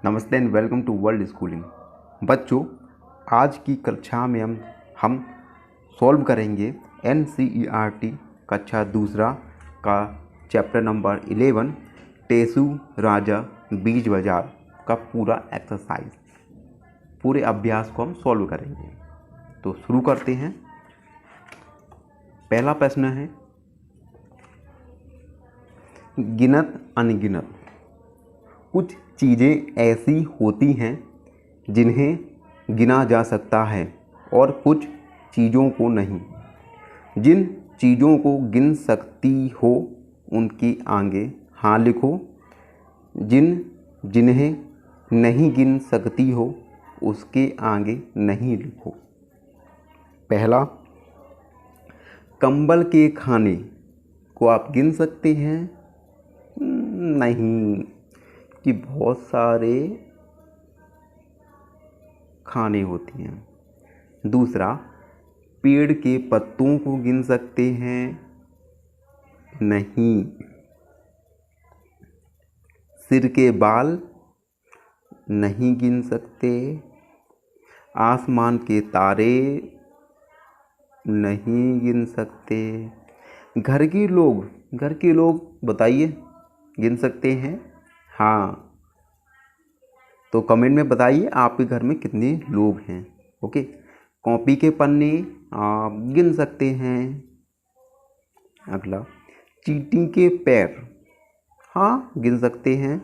नमस्ते and welcome to world schooling. बच्चों, आज की कक्षा में हम सॉल्व करेंगे NCERT कक्षा दूसरा का चैप्टर नंबर 11 टेसु राजा बीज बाजार का पूरा एक्सरसाइज, पूरे अभ्यास को हम सॉल्व करेंगे। तो शुरू करते हैं। पहला प्रश्न है, गिनत अनगिनत कुछ चीज़ें ऐसी होती हैं जिन्हें गिना जा सकता है और कुछ चीज़ों को नहीं। जिन चीज़ों को गिन सकती हो उनके आगे हाँ लिखो, जिन्हें नहीं गिन सकती हो उसके आगे नहीं लिखो। पहला, कंबल के खाने को आप गिन सकते हैं? नहीं, कि बहुत सारे खाने होती हैं। दूसरा, पेड़ के पत्तों को गिन सकते हैं? नहीं। सिर के बाल नहीं गिन सकते। आसमान के तारे नहीं गिन सकते। घर के लोग बताइए, गिन सकते हैं? हाँ, तो कमेंट में बताइए आपके घर में कितने लोग हैं। ओके। कॉपी के पन्ने आप गिन सकते हैं। अगला, चींटी के पैर, हाँ गिन सकते हैं।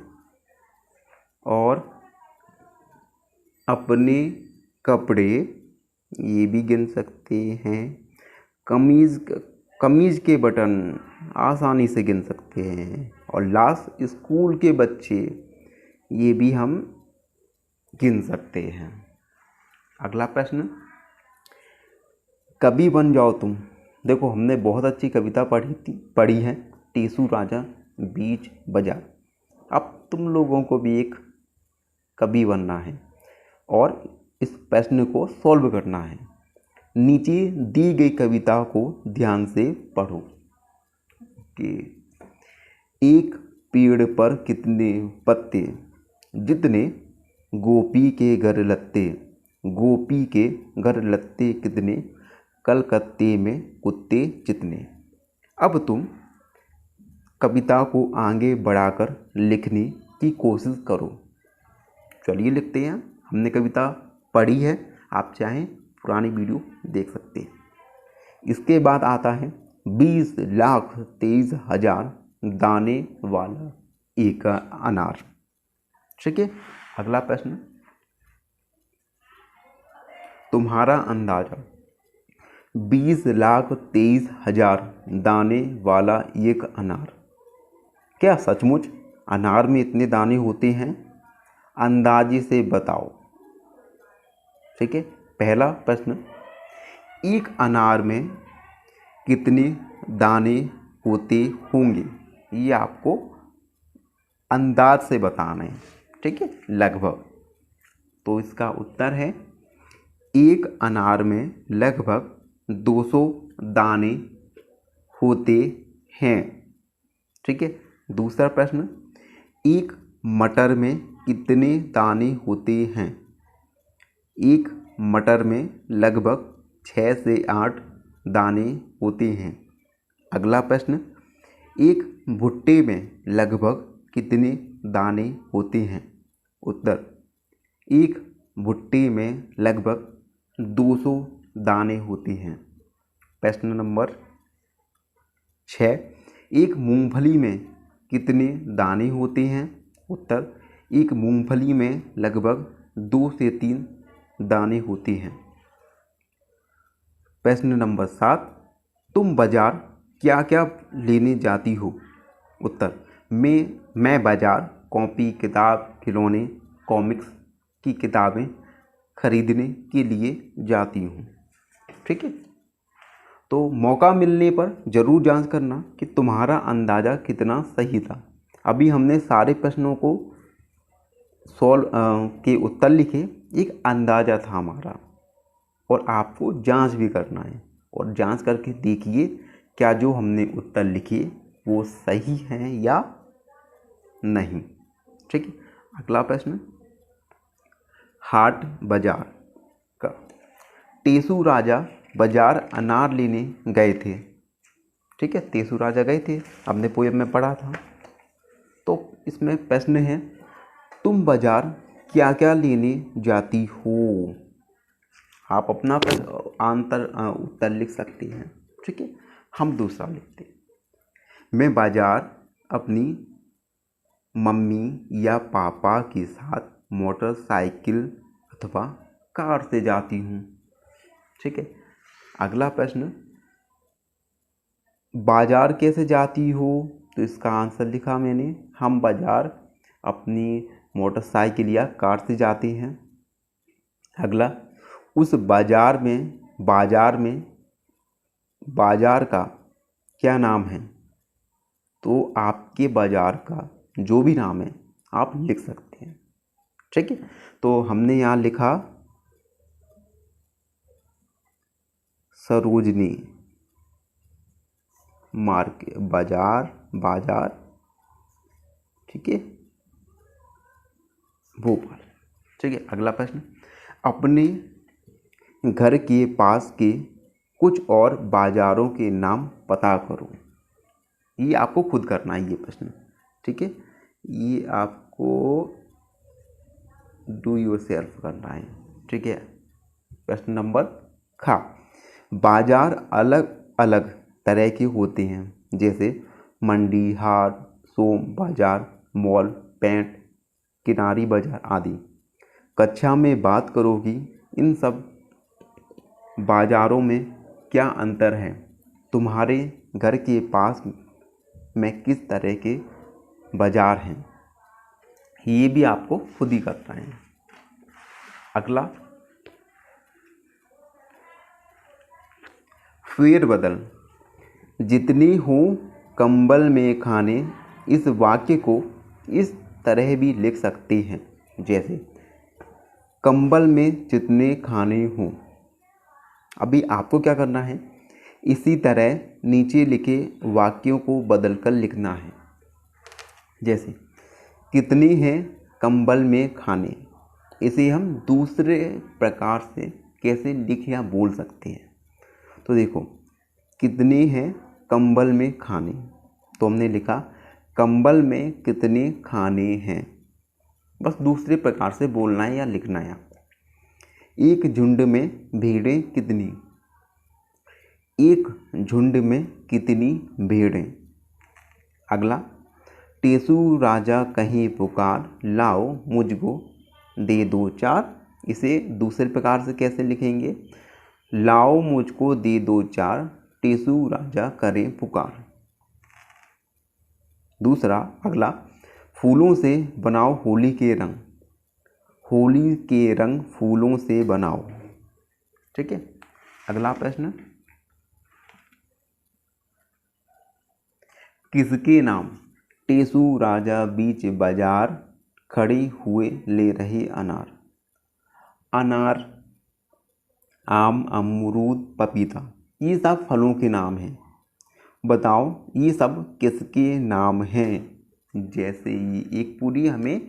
और अपने कपड़े ये भी गिन सकते हैं। कमीज के बटन आसानी से गिन सकते हैं। और लास्ट, स्कूल के बच्चे ये भी हम गिन सकते हैं। अगला प्रश्न, कवि बन जाओ तुम। देखो, हमने बहुत अच्छी कविता पढ़ी है, टेसु राजा बीज बाजार। अब तुम लोगों को भी एक कवि बनना है और इस प्रश्न को सॉल्व करना है। नीचे दी गई कविता को ध्यान से पढ़ो कि एक पेड़ पर कितने पत्ते, जितने गोपी के घर लत्ते, गोपी के घर लत्ते कितने, कलकत्ते में कुत्ते जितने। अब तुम कविता को आगे बढ़ाकर लिखने की कोशिश करो। चलिए लिखते हैं। हमने कविता पढ़ी है, आप चाहें पुरानी वीडियो देख सकते हैं। इसके बाद आता है 20,23,000 दाने वाला एक अनार। ठीक है। अगला प्रश्न, तुम्हारा अंदाजा 20,23,000 दाने वाला एक अनार, क्या सचमुच अनार में इतने दाने होते हैं? अंदाजे से बताओ। ठीक है। पहला प्रश्न, एक अनार में कितने दाने होते होंगे, ये आपको अंदाज से बताना है। ठीक है, लगभग। तो इसका उत्तर है, एक अनार में लगभग 200 दाने होते हैं। ठीक है। दूसरा प्रश्न, एक मटर में कितने दाने होते हैं? एक मटर में लगभग 6 से 8 दाने होते हैं। अगला प्रश्न, एक भुट्टे में लगभग कितने दाने होते हैं? उत्तर, एक भुट्टे में लगभग 200 दाने होते हैं। प्रश्न नंबर 6, एक मूंगफली में कितने दाने होते हैं? उत्तर, एक मूंगफली में लगभग 2 से 3 दाने होते हैं। प्रश्न नंबर 7, तुम बाजार क्या क्या लेने जाती हो? उत्तर, मैं बाजार कॉपी, किताब, खिलौने, कॉमिक्स की किताबें खरीदने के लिए जाती हूँ। ठीक है। तो मौका मिलने पर ज़रूर जांच करना कि तुम्हारा अंदाज़ा कितना सही था। अभी हमने सारे प्रश्नों को सॉल्व के उत्तर लिखे, एक अंदाज़ा था हमारा, और आपको जांच भी करना है और जांच करके देखिए क्या जो हमने उत्तर लिखे वो सही हैं या नहीं। ठीक है। अगला प्रश्न, हाट बाजार का। टेसू राजा बाजार अनार लेने गए थे। ठीक है, टेसू राजा गए थे, आपने पोएम में पढ़ा था। तो इसमें प्रश्न है, तुम बाजार क्या क्या लेने जाती हो। आप अपना उत्तर लिख सकती हैं। ठीक है, हम दूसरा लिखते हैं। मैं बाजार अपनी मम्मी या पापा के साथ मोटरसाइकिल अथवा कार से जाती हूँ। ठीक है, अगला प्रश्न, बाजार कैसे जाती हो। तो इसका आंसर लिखा मैंने, हम बाजार अपनी मोटरसाइकिल या कार से जाते हैं। अगला, उस बाजार का क्या नाम है। तो आपके बाजार का जो भी नाम है आप लिख सकते हैं। ठीक है, तो हमने यहाँ लिखा सरोजनी मार्केट बाजार। ठीक है, भोपाल। ठीक है, अगला प्रश्न, अपने घर के पास के कुछ और बाजारों के नाम पता करो। ये आपको खुद करना है ये प्रश्न। ठीक है, ये आपको डू योर सेल्फ करना है। ठीक है, प्रश्न नंबर खा, बाजार अलग अलग तरह के होते हैं, जैसे मंडी, हाट, सोम बाजार, मॉल, पेंट, किनारी बाजार आदि। कक्षा में बात करोगी इन सब बाजारों में क्या अंतर है। तुम्हारे घर के पास में किस तरह के बाजार हैं। ये भी आपको खुद ही करना है। अगला, फेर बदल, जितनी हो कंबल में खाने। इस वाक्य को इस तरह भी लिख सकते हैं, जैसे कंबल में जितने खाने हों। अभी आपको क्या करना है, इसी तरह नीचे लिखे वाक्यों को बदलकर लिखना है। जैसे कितनी है कंबल में खाने, इसे हम दूसरे प्रकार से कैसे लिख या बोल सकते हैं। तो देखो, कितने हैं कंबल में खाने, तो हमने लिखा कंबल में कितने खाने हैं। बस दूसरे प्रकार से बोलना है या लिखना है आपको। एक झुंड में भेड़ें कितनी, एक झुंड में कितनी भेड़ें। अगला, टेसू राजा कहीं पुकार, लाओ मुझको दे दो चार। इसे दूसरे प्रकार से कैसे लिखेंगे, लाओ मुझको दे दो चार, टेसू राजा करे पुकार। दूसरा, अगला, फूलों से बनाओ होली के रंग, होली के रंग फूलों से बनाओ। ठीक है, अगला प्रश्न, किसके नाम, टेसू राजा बीच बाजार, खड़े हुए ले रहे अनार। अनार, आम, अमरूद, पपीता, ये सब फलों के नाम हैं। बताओ ये सब किसके नाम हैं। जैसे ये एक पूरी हमें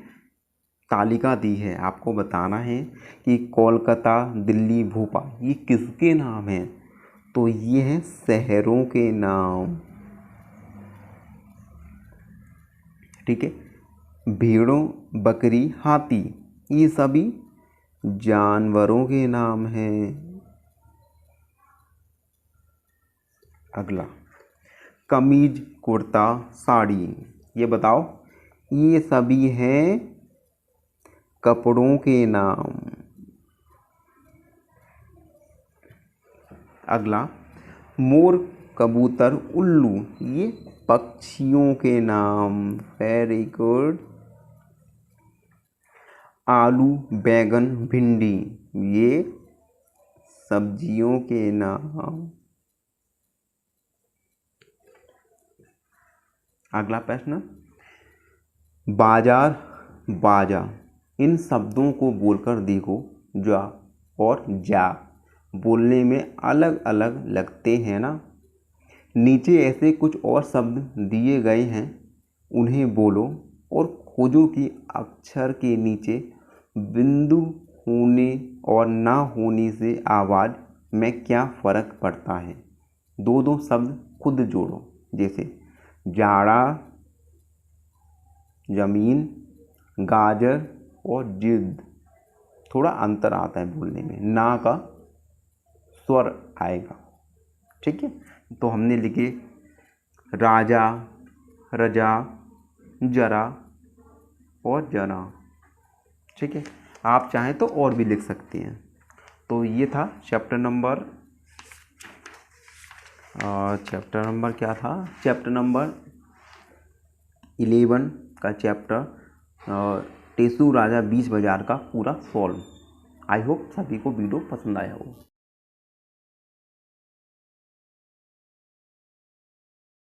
तालिका दी है, आपको बताना है कि कोलकाता, दिल्ली, भोपाल, ये किसके नाम हैं। तो ये हैं शहरों के नाम। ठीक है, भेड़ों, बकरी, हाथी, ये सभी जानवरों के नाम हैं। अगला, कमीज, कुर्ता, साड़ी, ये बताओ ये सभी हैं कपड़ों के नाम। अगला, मोर, कबूतर, उल्लू, ये पक्षियों के नाम। Very good. आलू, बैगन, भिंडी, ये सब्जियों के नाम। अगला प्रश्न, बाजार, बाजा, इन शब्दों को बोलकर देखो। जा और जा बोलने में अलग अलग लगते हैं ना। नीचे ऐसे कुछ और शब्द दिए गए हैं, उन्हें बोलो और खोजो कि अक्षर के नीचे बिंदु होने और ना होने से आवाज़ में क्या फ़र्क पड़ता है? दो दो शब्द खुद जोड़ो, जैसे जाड़ा, ज़मीन, गाजर और जिद। थोड़ा अंतर आता है बोलने में, ना का स्वर आएगा। ठीक है, तो हमने लिखे राजा, रजा, जरा और जरा। ठीक है, आप चाहें तो और भी लिख सकते हैं। तो ये था चैप्टर नंबर क्या था? चैप्टर नंबर 11 का चैप्टर टेसू राजा बीच बाजार का पूरा सॉल्व। आई होप सभी को वीडियो पसंद आया हो।